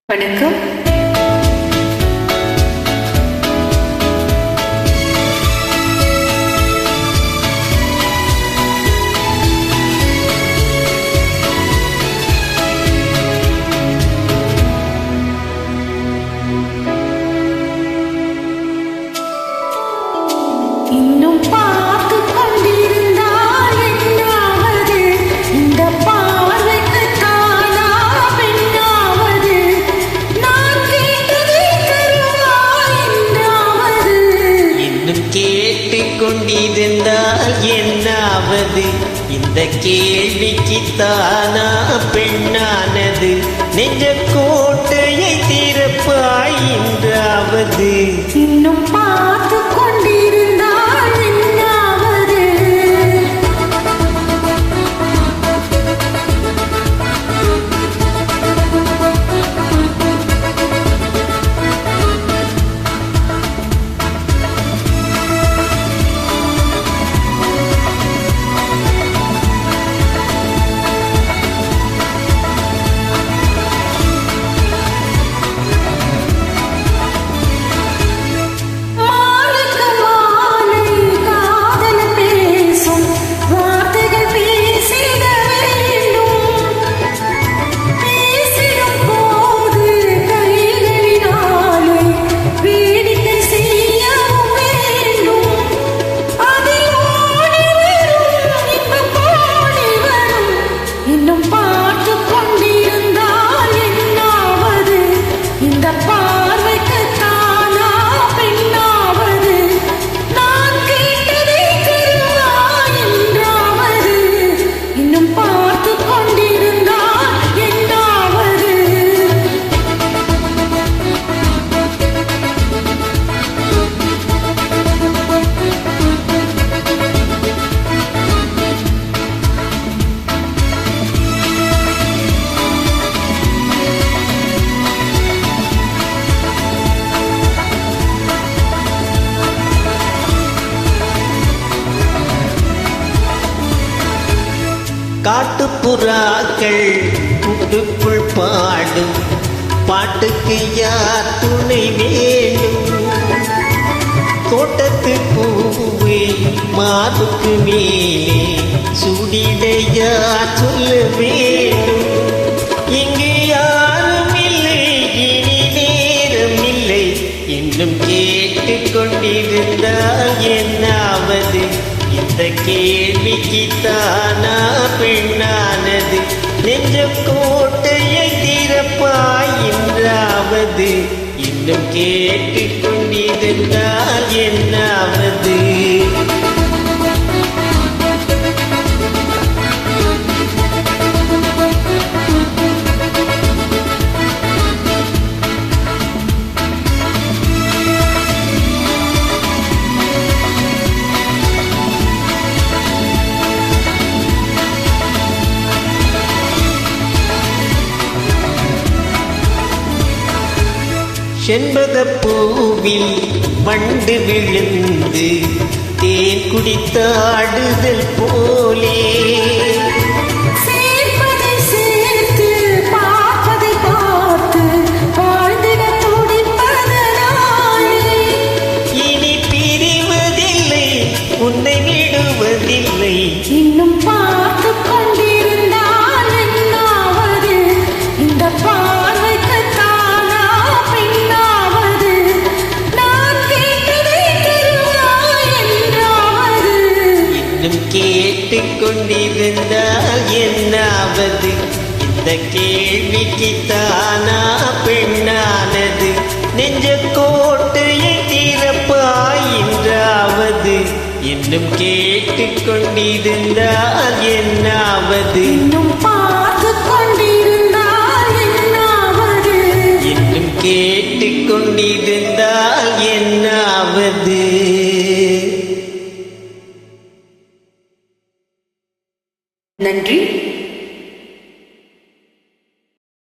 வணக்கம். இன்னும் பார்த்து கொண்டிருந்தால் என்னாவது, இந்த பார்வைக்கு தானா பெண்ணாவது, நான் கேட்டதை தருவாய் என்றாவது. இன்னும் கேட்டு கொண்டிருந்தால் என்னாவது, இந்த கேள்விக்கு தானா பெண்ணானது, நெஞ்ச கோட்டையை திறப்பாய் என்றாவது. இன்னும் பார்த்து கொண்டிருந்தால் என்னாவது. மாலுக்கு மாலை காதல் பேசும் வார்த்தைகள் பேசிட வேண்டும். பேசிடும் போது கைகளினாலே வேடிக்கை செய்யவும் வேண்டும். அதில் ஓடி வரும் இன்பம் ஓடி வரும். இன்னும் பார்த்து கொண்டிருந்தால் என்னாவது, இந்த பார்வைக்கு தானா பெண்ணாவது, நான் கேட்டதை தருவாய் என்றாவது. இன்னும் பார்த்து கொண்டிருந்தால் என்னாவது. காட்டுப்புறாக்கள் கூட்டுக்குள் பாடும் பாட்டுக்கு யார் துணை வேண்டும்? தோட்டத்து பூவே மாதுக்கு மேலே சூடிட யார் சொல்ல வேண்டும்? இங்கு யாரும் இல்லை, இனி நேரம் இல்லை, இன்னும் கேட்டு கொண்டிருந்தால் என்னாவது, இந்த கேள்விக்கு தானா பெண்ணானது, நெஞ்ச கோட்டையை திறப்பாய் என்றாவது. இன்னும் கேட்டு கொண்டிருந்தால் என்னாவது. செண்பகப் பூவில் வண்டு விழுந்து தேன் குடித்தாடுதல் போலே, சேர்ப்பதை சேர்த்து பார்ப்பதை பார்த்து வாழ்ந்திட துடிப்பதனாலே, இனி பிரிவதில்லை, உன்னை விடுவதில்லை. இன்னும் பார்த்து கொண்டிருந்தால் என்னாவது, இந்த பார்வைக்கு தானா பெண்ணாவது, நான் கேட்டதை தருவாய் என்றாவது. இன்னும் கேட்டு கொண்டிருந்தால் என்னாவது, இந்த கேள்விக்கு தானா பெண்ணானது, நெஞ்ச கோட்டையை திறப்பாய் என்றாவது. இன்னும் கேட்டு கொண்டிருந்தால் என்னாவது. இன்னும் பார்த்து கொண்டிருந்தால் என்னாவது. இன்னும் கேட்டு கொண்டிருந்தால் என்னாவது.